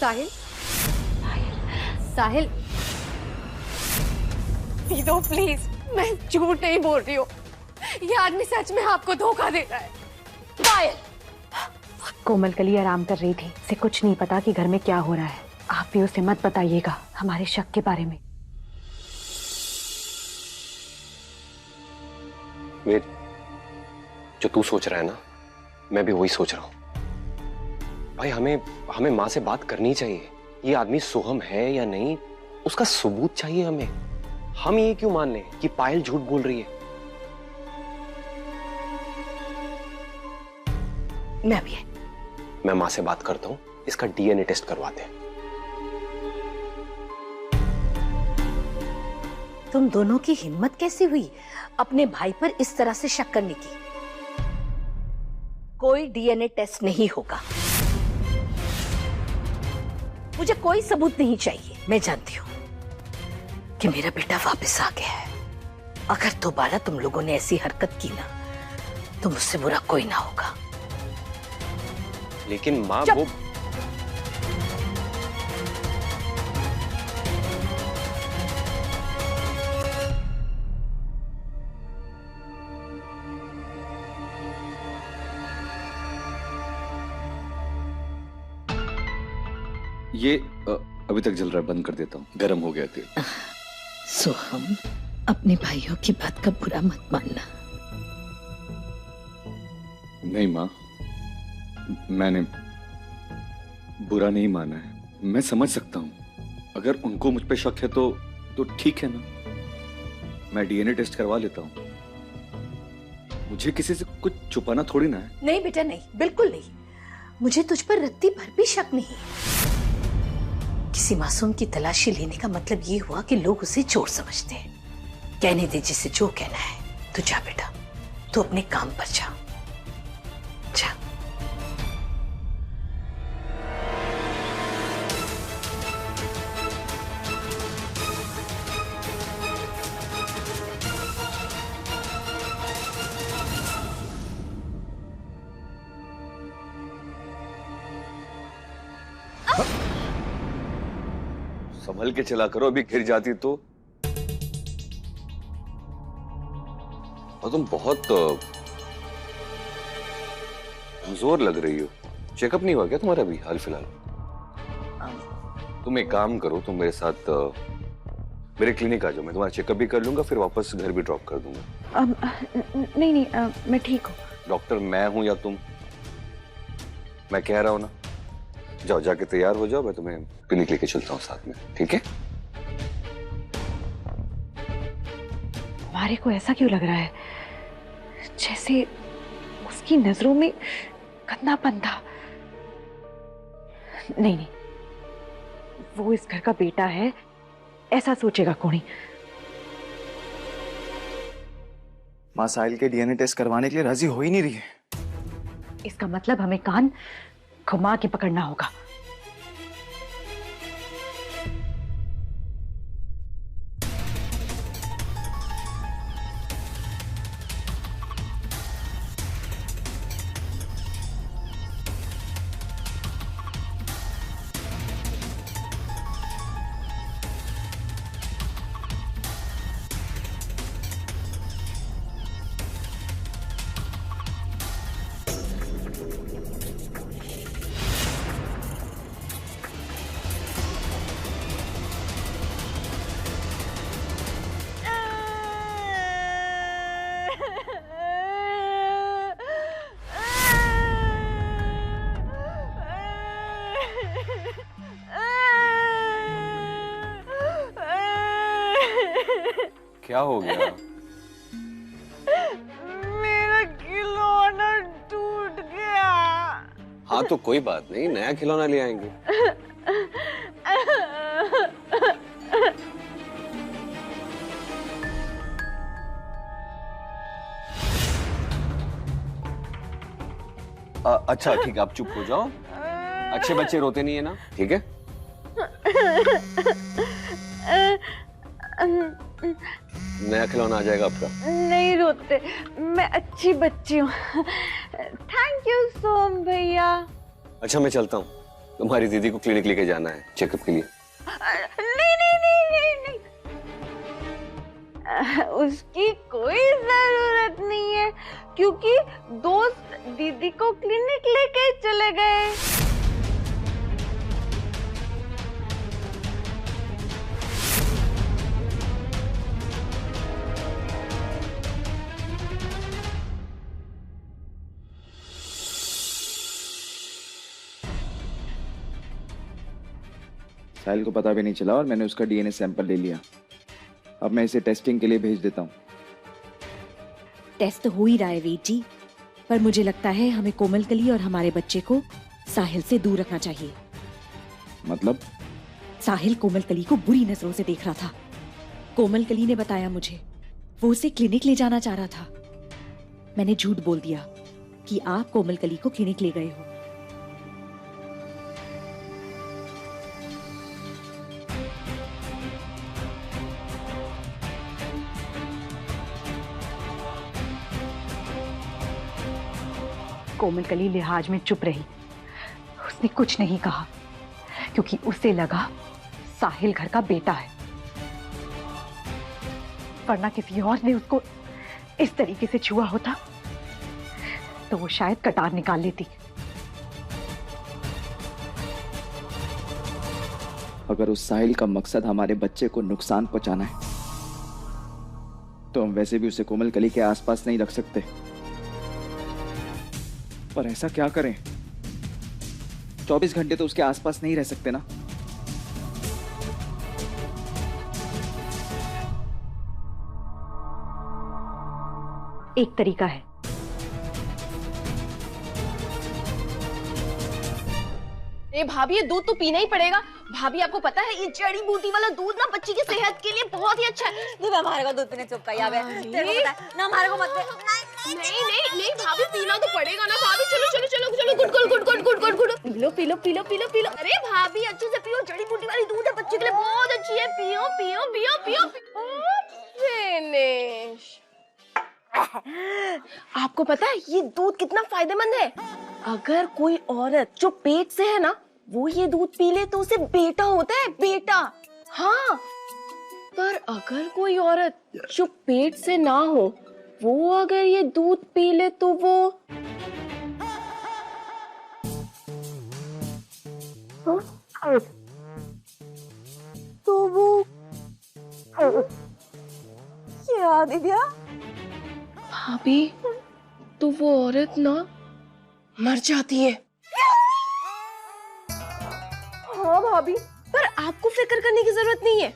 साहिल, साहिल, दीदो please, मैं झूठ नहीं बोल रही हूँ, ये आदमी सच में आपको धोखा दे रहा है। पायल, कोमल कली आराम कर रही थी, उसे कुछ नहीं पता कि घर में क्या हो रहा है। आप भी उसे मत बताइएगा हमारे शक के बारे में। वीर, जो तू सोच रहा है ना, मैं भी वही सोच रहा हूं। भाई हमें माँ से बात करनी चाहिए। ये आदमी सोहम है या नहीं, उसका सबूत चाहिए हमें। हम ये क्यों मान लें कि पायल झूठ बोल रही है? मैं माँ से बात करता हूँ, इसका डीएनए टेस्ट करवाते हैं। तुम दोनों की हिम्मत कैसे हुई अपने भाई पर इस तरह से शक करने की? कोई डीएनए टेस्ट नहीं होगा। मुझे कोई सबूत नहीं चाहिए। मैं जानती हूं कि मेरा बेटा वापस आ गया है। अगर दोबारा तुम लोगों ने ऐसी हरकत की ना, तो मुझसे बुरा कोई ना होगा। लेकिन माँ वो ये अभी तक जल रहा है, बंद कर देता हूँ, गर्म हो गया तेल। सोहम, अपने भाइयों की बात का बुरा मत मानना। नहीं माँ, मैंने बुरा नहीं माना है। मैं समझ सकता हूँ, अगर उनको मुझ पे शक है तो ठीक है ना, मैं डीएनए टेस्ट करवा लेता हूँ। मुझे किसी से कुछ छुपाना थोड़ी ना है। नहीं बेटा, नहीं, बिल्कुल नहीं। मुझे तुझ पर रत्ती भर भी शक नहीं। किसी मासूम की तलाशी लेने का मतलब ये हुआ कि लोग उसे चोर समझते हैं। कहने दे जिसे जो कहना है। तू जा बेटा, तू अपने काम पर जा। जा। संभल के चला करो, अभी गिर जाती तो। और तुम बहुत कमजोर लग रही हो। चेकअप नहीं हुआ क्या तुम्हारा अभी हाल फिलहाल? तुम एक काम करो, तुम मेरे साथ मेरे क्लिनिक आ जाओ, मैं तुम्हारा चेकअप भी कर लूंगा, फिर वापस घर भी ड्रॉप कर दूंगा। नहीं, मैं ठीक हूँ। डॉक्टर मैं हूं या तुम? मैं कह रहा हूं ना, जाओ जाके तैयार हो जाओ, मैं तुम्हें क्लिनिक लेके चलता हूँ साथ में, ठीक है? हमारे को ऐसा क्यों लग रहा है जैसे उसकी नजरों में गंदापन था। नहीं, वो इस घर का बेटा है, ऐसा सोचेगा कौन ही। माँ साहिल के डीएनए टेस्ट करवाने के लिए राजी हो ही नहीं रही है। इसका मतलब हमें कान घुमा के पकड़ना होगा। क्या हो गया? मेरा खिलौना टूट गया। हाँ तो कोई बात नहीं, नया खिलौना ले आएंगे। अच्छा ठीक है, आप चुप हो जाओ। अच्छे बच्चे रोते नहीं है ना, ठीक है? नया खिलौना आ जाएगा आपका। नहीं रोते, मैं अच्छी बच्ची हूँ। थैंक यू सोम भैया। अच्छा मैं चलता हूँ, तुम्हारी दीदी को क्लिनिक लेके जाना है चेकअप के लिए। नहीं नहीं नहीं नहीं नहीं, उसकी कोई जरूरत नहीं है, क्योंकि दोस्त दीदी को क्लिनिक लेके चले गए। साहिल को पता भी नहीं चला और मैंने उसका डीएनए सैंपल ले लिया। अब मैं इसे टेस्टिंग के लिए भेज देता हूँ। टेस्ट हो ही रहा है वेद जी, पर मुझे लगता है हमें कोमलकली और हमारे बच्चे को साहिल से दूर रखना चाहिए। मतलब? साहिल कोमलकली को बुरी नजरों से देख रहा था। कोमलकली ने बताया मुझे वो उसे क्लिनिक ले जाना चाह रहा था। मैंने झूठ बोल दिया कि आप कोमलकली को क्लिनिक ले गए हो। कोमलकली लिहाज में चुप रही, उसने कुछ नहीं कहा क्योंकि उसे लगा साहिल घर का बेटा है, वरना किसी और ने उसको इस तरीके से छुआ होता तो वो शायद कटार निकाल लेती। अगर उस साहिल का मकसद हमारे बच्चे को नुकसान पहुंचाना है तो हम वैसे भी उसे कोमलकली के आसपास नहीं रख सकते। पर ऐसा क्या करें? 24 घंटे तो उसके आसपास नहीं रह सकते ना। एक तरीका है, ए भाभी, ये दूध तो पीना ही पड़ेगा। भाभी आपको पता है ये जड़ी बूटी वाला दूध ना बच्ची की सेहत के लिए बहुत ही अच्छा है। नहीं, हमारे को दूध पीने चुप कर याद है। तेरे को पता है ना, हमारे को मत दे। नहीं नहीं नहीं भाभी, पीना तो पड़ेगा ना भाभी। चलो चलो चलो चलो, good good good good good good good, पी लो पी लो पी लो पी लो पी लो। अरे भाभी अच्छे से पियो, जड़ी बूटी वाली दूध है, बच्चे के लिए बहुत अच्छी है। पियो पियो पियो पियो। फिनिश। आपको पता है ये दूध कितना फायदेमंद है? अगर कोई औरत जो पेट से है ना, वो ये दूध पी ले तो उसे बेटा होता है, बेटा। हाँ, पर अगर कोई औरत जो पेट से ना हो, वो अगर ये दूध पी ले तो वो क्या दिव्या? भाभी, तो वो औरत ना मर जाती है। हाँ भाभी, पर आपको फिक्र करने की जरूरत नहीं है।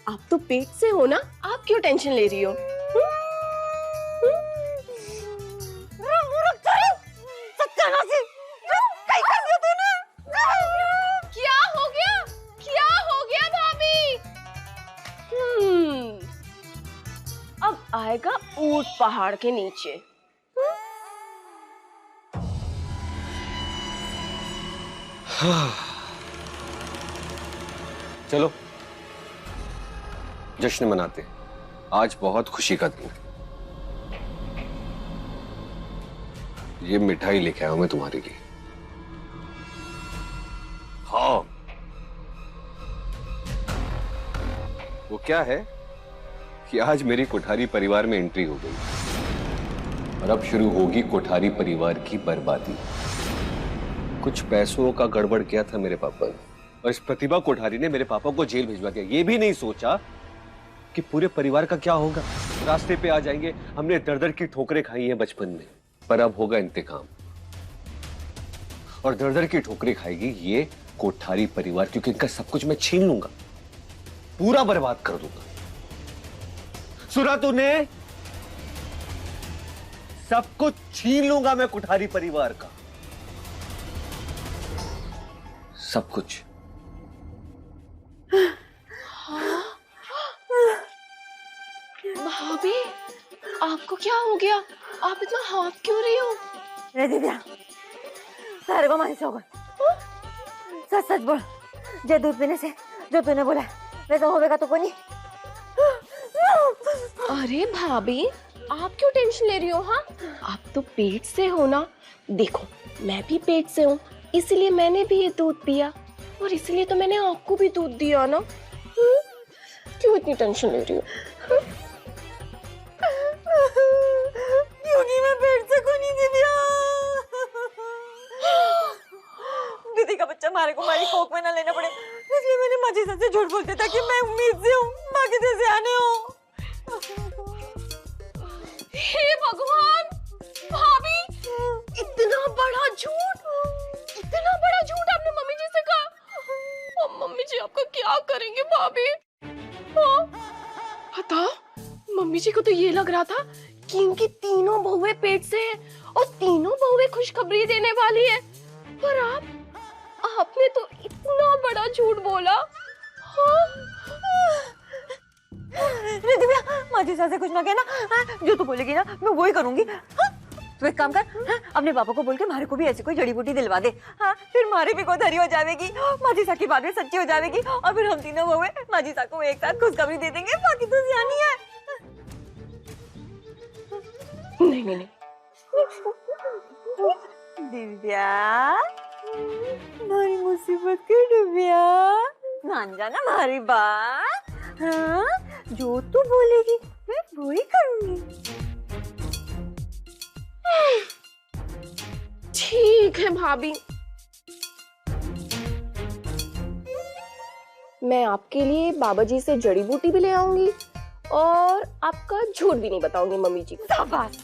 आप तो पेट से हो ना, आप क्यों टेंशन ले रही हो? क्या हो गया? क्या हो गया भाभी? अब आएगा ऊंट पहाड़ के नीचे। चलो जश्न मनाते हैं, आज बहुत खुशी का दिन है। ये मिठाई लेके आया हूं मैं तुम्हारे लिए। हाँ, वो क्या है कि आज मेरी कोठारी परिवार में एंट्री हो गई और अब शुरू होगी कोठारी परिवार की बर्बादी। कुछ पैसों का गड़बड़ किया था मेरे पापा ने और इस प्रतिभा कोठारी ने मेरे पापा को जेल भिजवा दिया। ये भी नहीं सोचा कि पूरे परिवार का क्या होगा। रास्ते पे आ जाएंगे। हमने दर दर की ठोकरें खाई हैं बचपन में, पर अब होगा इंतकाम। और दर दर की ठोकरें खाएगी ये कोठारी परिवार, क्योंकि इनका सब कुछ मैं छीन लूंगा, पूरा बर्बाद कर दूंगा। सुना तूने? सब कुछ छीन लूंगा मैं कोठारी परिवार का, सब कुछ। भाभी, आपको क्या हो गया? आप इतना हाफ क्यों रही हो? रे दिव्या, तेरे को मानी होगा। सच सच बोल, जे दूध पीने से जो तूने बोला वैसा होगा तो कोई नहीं। अरे भाभी, आप क्यों टेंशन ले रही हो? हाँ, आप तो पेट से हो ना। देखो, मैं भी पेट से हूँ, इसलिए मैंने भी ये दूध पिया और इसलिए तो मैंने आपको भी दूध दिया ना। क्यों इतनी टेंशन ले रही हो? क्योंकि मैं पेट से को नहीं दिव्या। दीदी का बच्चा मारे को मारी कोख में ना लेना पड़े, इसलिए मैंने माँ जी से झूठ बोलते ताकि मैं उम्मीद से हूँ माँ के जैसे आने हो। हे भगवान, भाभी इतना बड़ा झूठ, इतना बड़ा झूठ आपने मम्मी जी से कहा। अब मम्मी जी आपका क्या करेंगे भाभी? हाँ? पता, मम्मी जी को तो ये लग रहा था कि इनकी तीनों बहुएं पेट से हैं और तीनों बहुएं खुशखबरी देने वाली है, पर आपने तो इतना बड़ा झूठ बोला। हाँ? नहीं दिव्या, माँ जी से कुछ ना कहना, जो तू बोलेगी ना मैं वो ही करूंगी। हाँ? तू एक काम कर, हाँ? अपने पापा को बोल के मारे को भी ऐसी कोई जड़ी बूटी दिलवा दे। हाँ? फिर मारे भी गोधरी हो जाएगी, माजीसा की बात भी सच्ची हो जाएगी और फिर हम तीनों हुए माजीसा को एक साथ खुशखबरी दे देंगे। बाकी तो सियानी है। नहीं नहीं नहीं, दिव्या हमारी मुसीबत की दिव्या, मान जाना हमारी बात। हाँ? जो तू बोलेगी मैं वो ही करूंगी। ठीक है भाभी, मैं आपके लिए बाबा जी से जड़ी बूटी भी ले आऊंगी और आपका झूठ भी नहीं बताऊंगी मम्मी जी को। शाबाश।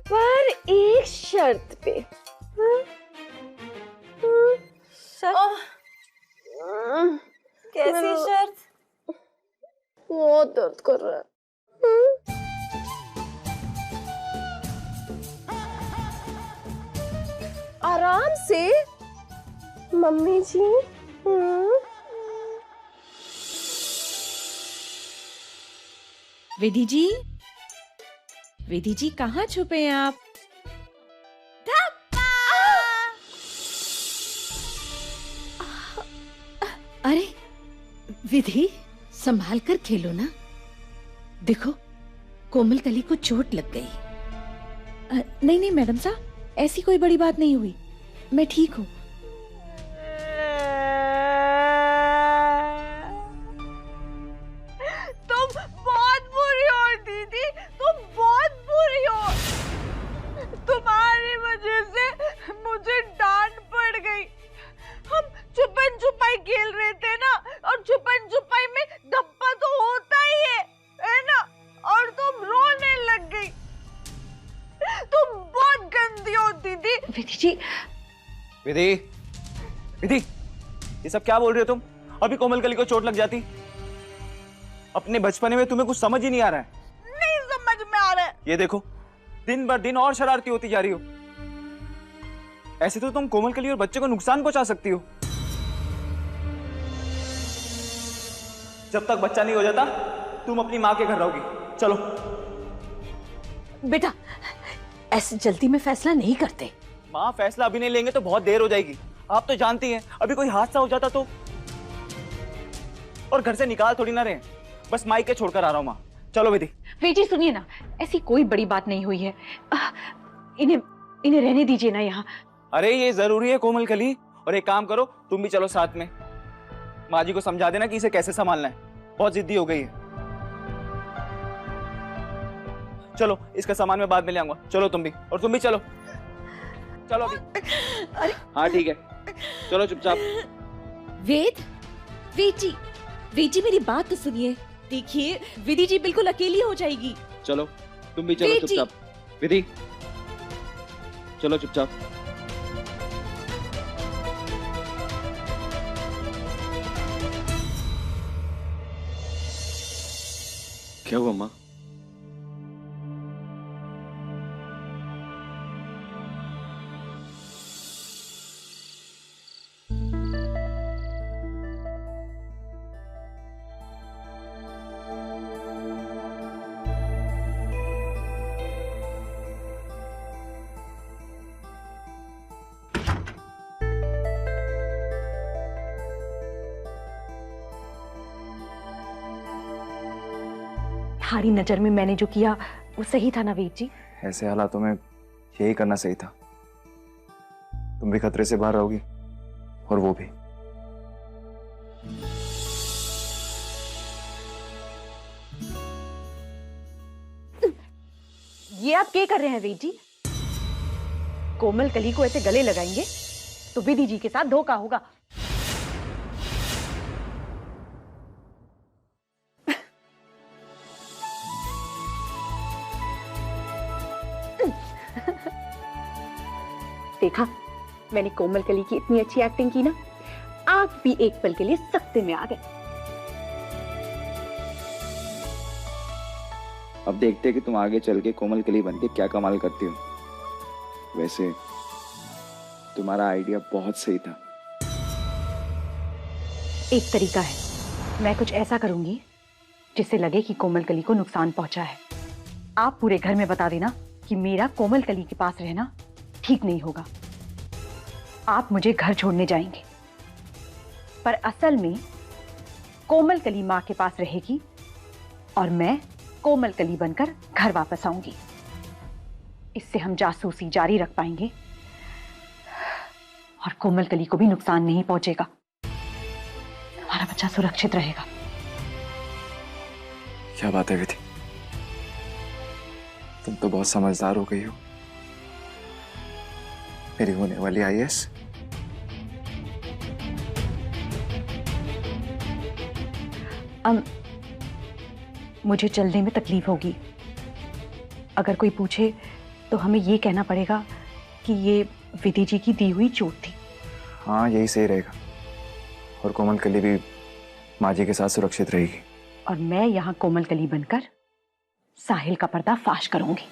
पर एक शर्त पे। शर्त? कैसी शर्त? बहुत दर्द कर रहा है। आराम से मम्मी जी। विधि जी, विधि जी कहाँ छुपे हैं आप? अरे विधि, संभाल कर खेलो ना। देखो कोमल कली को चोट लग गई। नहीं नहीं मैडम साहब, ऐसी कोई बड़ी बात नहीं हुई, मैं ठीक हूँ। तुम बहुत बुरी हो दीदी, तुम बहुत बुरी हो। तुम्हारी वजह से मुझे डांट पड़ गई। हम छुपन छुपाई खेल रहे थे ना, और छुपन छुपाई में धप्पा तो होता ही है ना? और तुम रोने लग गई। तुम बहुत गंदी हो दीदी। विधि जी। विधि, विधि, ये सब क्या बोल रहे हो तुम? अभी कोमल कली को चोट लग जाती। अपने बचपने में तुम्हें कुछ समझ ही नहीं आ रहा है। नहीं समझ में आ रहा है। ये देखो, दिन बर दिन और शरारती होती जा रही हो। ऐसे तो तुम कोमल कली और बच्चे को नुकसान पहुंचा सकती हो। जब तक बच्चा नहीं हो जाता तुम अपनी माँ के घर रहोगी। चलो। बेटा, ऐसे जल्दी में फैसला नहीं करते। माँ, फैसला अभी नहीं लेंगे तो बहुत देर हो जाएगी। आप तो जानती हैं, अभी कोई हादसा हो जाता तो। और घर से निकाल थोड़ी ना रहे, बस माई के छोड़कर आ रहा हूँ माँ। चलो विधि। बेटी सुनिए ना, ऐसी कोई बड़ी बात नहीं हुई है। इन्हें रहने दीजिए ना यहाँ। अरे ये जरूरी है कोमल कली। और एक काम करो, तुम भी चलो साथ में। माँ जी को समझा देना कि इसे कैसे संभालना है, बहुत जिद्दी हो गई है। चलो, इसका सामान मैं बाद में ले आऊंगा। चलो तुम भी, और तुम भी चलो। चलो अभी। हाँ ठीक है, चलो चुपचाप। वेद, वेद जी मेरी बात तो सुनिए। देखिए विधि जी बिल्कुल अकेली हो जाएगी। चलो तुम भी चलो वेद जी। चुपचाप। विधि, चलो चुपचाप। क्या हुआ माँ? तुम्हारी नजर में मैंने जो किया वो सही था ना वीर जी? ऐसे हालातों में यही करना सही था। तुम भी खतरे से बाहर रहोगी और वो भी। ये आप क्या कर रहे हैं वेद जी? कोमल कली को ऐसे गले लगाएंगे तो विधि जी के साथ धोखा होगा। देखा, मैंने कोमल कली की इतनी अच्छी एक्टिंग की ना, आप भी एक पल के लिए सख्ते में आ गए। अब देखते हैं कि तुम आगे चल के कोमल कली बन के क्या कमाल करती हो। वैसे तुम्हारा आइडिया बहुत सही था। एक तरीका है, मैं कुछ ऐसा करूंगी जिससे लगे कि कोमल कली को नुकसान पहुंचा है। आप पूरे घर में बता देना कि मेरा कोमल कली के पास रहना ठीक नहीं होगा। आप मुझे घर छोड़ने जाएंगे, पर असल में कोमल कली मां के पास रहेगी और मैं कोमल कली बनकर घर वापस आऊंगी। इससे हम जासूसी जारी रख पाएंगे और कोमल कली को भी नुकसान नहीं पहुंचेगा। हमारा बच्चा सुरक्षित रहेगा। क्या बात है विधि, तुम तो बहुत समझदार हो गई हो। मेरी होने वाली आईएएस। मुझे चलने में तकलीफ होगी। अगर कोई पूछे तो हमें ये कहना पड़ेगा कि ये विधि जी की दी हुई चोट थी। हाँ, यही सही रहेगा। और कोमल कली भी माँ जी के साथ सुरक्षित रहेगी। और मैं यहाँ कोमल कली बनकर साहिल का पर्दा फाश करूंगी।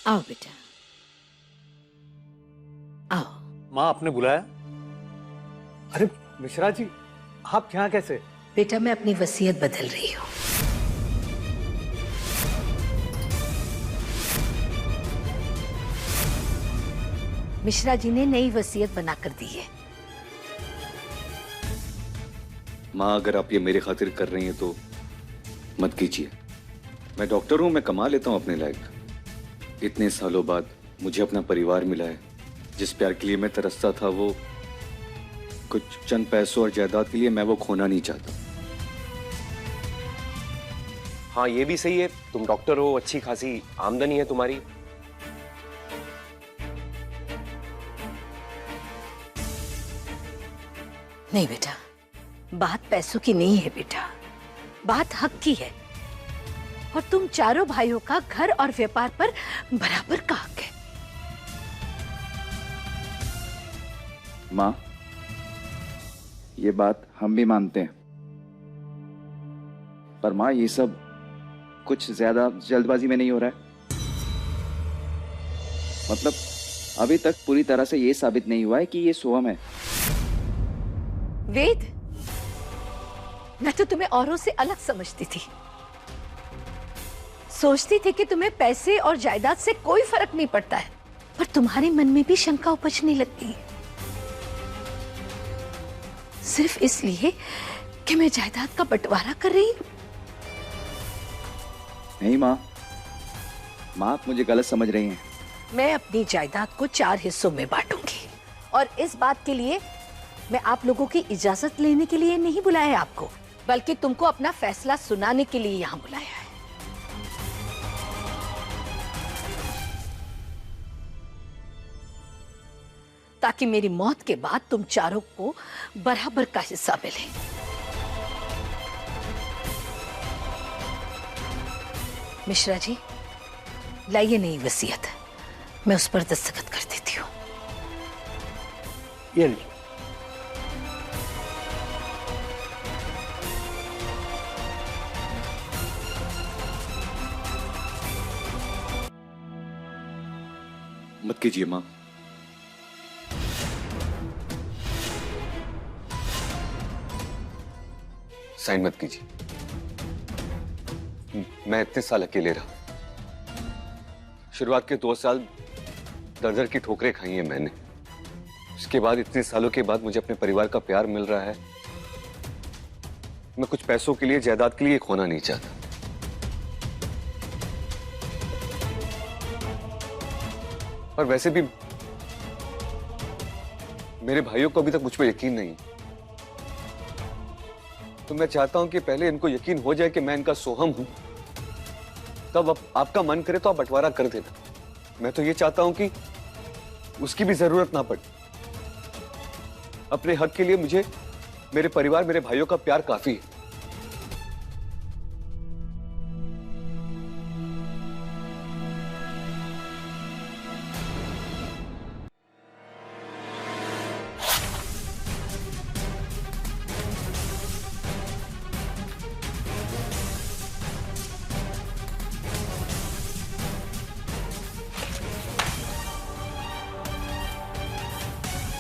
आओ बेटा, आओ। माँ, आपने बुलाया? अरे मिश्रा जी, आप यहाँ कैसे? बेटा, मैं अपनी वसीयत बदल रही हूँ। मिश्रा जी ने नई वसीयत बनाकर दी है। माँ, अगर आप ये मेरे खातिर कर रही हैं तो मत कीजिए। मैं डॉक्टर हूँ, मैं कमा लेता हूँ अपने लायक। इतने सालों बाद मुझे अपना परिवार मिला है। जिस प्यार के लिए मैं तरसता था, वो कुछ चंद पैसों और जायदाद के लिए मैं वो खोना नहीं चाहता। हाँ, ये भी सही है, तुम डॉक्टर हो, अच्छी खासी आमदनी है तुम्हारी। नहीं बेटा, बात पैसों की नहीं है बेटा, बात हक की है। और तुम चारों भाइयों का घर और व्यापार पर बराबर का हक है। माँ, ये बात हम भी मानते हैं, पर माँ ये सब कुछ ज्यादा जल्दबाजी में नहीं हो रहा है। मतलब अभी तक पूरी तरह से ये साबित नहीं हुआ है कि ये सोहम है। वेद, मैं तो तुम्हें औरों से अलग समझती थी। सोचती थी कि तुम्हें पैसे और जायदाद से कोई फर्क नहीं पड़ता है, पर तुम्हारे मन में भी शंका उपजने लगती है, सिर्फ इसलिए कि मैं जायदाद का बंटवारा कर रही हूं। नहीं माँ, आप मुझे गलत समझ रही हैं। मैं अपनी जायदाद को 4 हिस्सों में बांटूंगी, और इस बात के लिए मैं आप लोगों की इजाजत लेने के लिए नहीं बुलाया है आपको, बल्कि तुमको अपना फैसला सुनाने के लिए यहाँ बुलाया है। ताकि मेरी मौत के बाद तुम चारों को बराबर का हिस्सा मिले। मिश्रा जी, लाइए नई वसीयत, मैं उस पर दस्तखत कर देती हूँ। ये लीजिए। मत कीजिए माँ। साइन मत कीजिए। मैं इतने साल अकेले रहा। शुरुआत के 2 साल दर-दर की ठोकरें खाई हैं मैंने। उसके बाद इतने सालों के बाद मुझे अपने परिवार का प्यार मिल रहा है। मैं कुछ पैसों के लिए, जायदाद के लिए खोना नहीं चाहता। और वैसे भी मेरे भाइयों को अभी तक मुझ पर यकीन नहीं, तो मैं चाहता हूं कि पहले इनको यकीन हो जाए कि मैं इनका सोहम हूं, तब अब आपका मन करे तो आप बंटवारा कर देना। मैं तो ये चाहता हूं कि उसकी भी जरूरत ना पड़े। अपने हक के लिए मुझे मेरे परिवार, मेरे भाइयों का प्यार काफी है।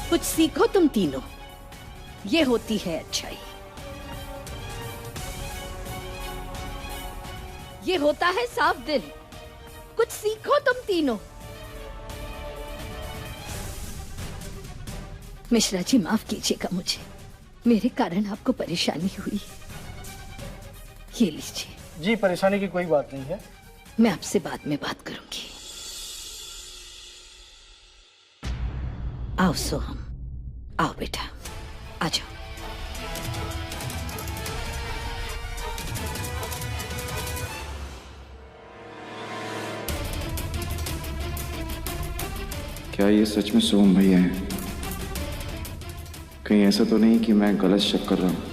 कुछ सीखो तुम तीनों, ये होती है अच्छाई, ये होता है साफ दिल। कुछ सीखो तुम तीनों। मिश्रा जी माफ कीजिएगा मुझे, मेरे कारण आपको परेशानी हुई। ये लीजिए। जी परेशानी की कोई बात नहीं है। मैं आपसे बाद में बात करूंगी। आओ सोहम, आओ बेटा, आ जाओ। क्या ये सच में सोहम भैया हैं? कहीं ऐसा तो नहीं कि मैं गलत शक कर रहा हूं?